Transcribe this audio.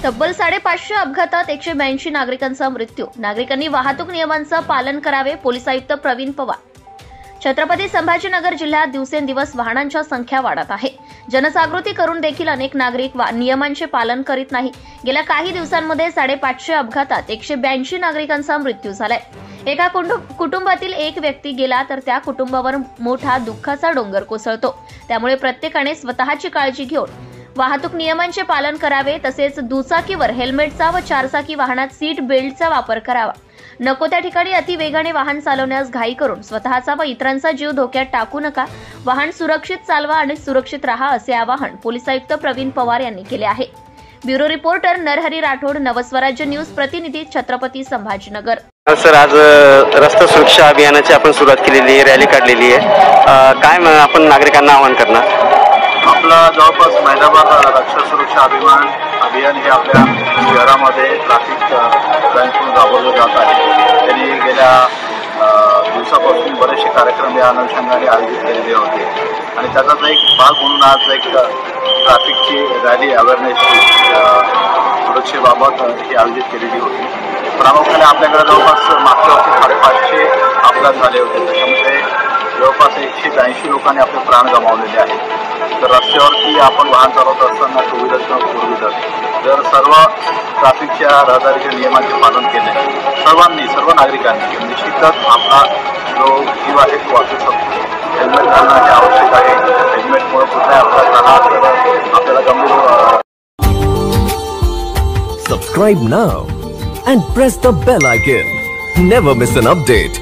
तब्बल 550 अपघातात 182 नागरिकांचा मृत्यू। नागरिकांनी वाहतूक नियमांचं पालन करावे, पोलीस आयुक्त प्रवीण पवार। छत्रपती संभाजीनगर जिल्ह्यात दिवसेंदिवस वाहनांच्या संख्या वाढत आहे। जनजागृती करून देखील अनेक नागरिक नियमांचे पालन करीत नाही। गेल्या काही दिवसांमध्ये 550 अपघातात 182 नागरिकांचा मृत्यू झालाय। एका कुटुंबातील एक व्यक्ती गेला तर त्या कुटुंबावर मोठा दुःखाचा डोंगर कोसळतो। त्यामुळे प्रत्येकाने स्वतःची काळजी घेऊन वाहतूक नियमांचे पालन करावे, तसेच दुचाकीवर हेल्मेटचा व चारचाकी वाहनात सीट बेल्टचा वापर करावा। नको त्या ठिकाणी अतिवेगाने वाहन चालवण्यास घाई करून स्वतःचा व इतरांचा जीव धोक्यात टाकू नका। वाहन सुरक्षित चालवा आणि सुरक्षित राहा, असे आवाहन पोलीस आयुक्त प्रवीण पवार यांनी केले आहे। Bureau reporter Narhari Rathod, Navswarajya news प्रतिनिधी, छत्रपती संभाजीनगर। सर, आज रस्ता सुरक्षा अभियानाची आपण सुरुवात केलेली आहे, रॅली काढलेली आहे। काय आपण नागरिकांना आवाहन करणार? आपला जवळपास महिनाभर रस्ता सुरक्षा अभियान हे आपल्या शहरामध्ये ट्रॅफिक पोलिसांकडून राबवलं जात आहे। त्यांनी गेल्या दिवसापासून बरेचसे कार्यक्रम या अनुषंगाने आयोजित केलेले होते आणि त्याचाच एक भाग म्हणून आज एक ट्रॅफिकची रॅली अवेअरनेसची सुरक्षेबाबत ही आयोजित केलेली होती। प्रामुख्याने आपल्याकडे जवळपास मागच्या वर्षी 550 अपघात झाले होते, त्याच्यामध्ये जवळपास 182 लोकांनी आपले प्राण गमावलेले आहेत। तर रस्त्यावरती आपण वाहन चालवत असताना टू व्हीलर किंवा फोर व्हीलर जर सर्व ट्रॅफिकच्या रहदारीच्या नियमांचे पालन केले सर्व नागरिकांनी, निश्चितच आपला जो जीव आहे तो वाचू शकतो। हेल्मेट घालणं हे आवश्यक आहे। हेल्मेटमुळे कुठलाही अपघात झाला तर आपल्याला गंभीर Subscribe now and press the bell icon. Never miss an update.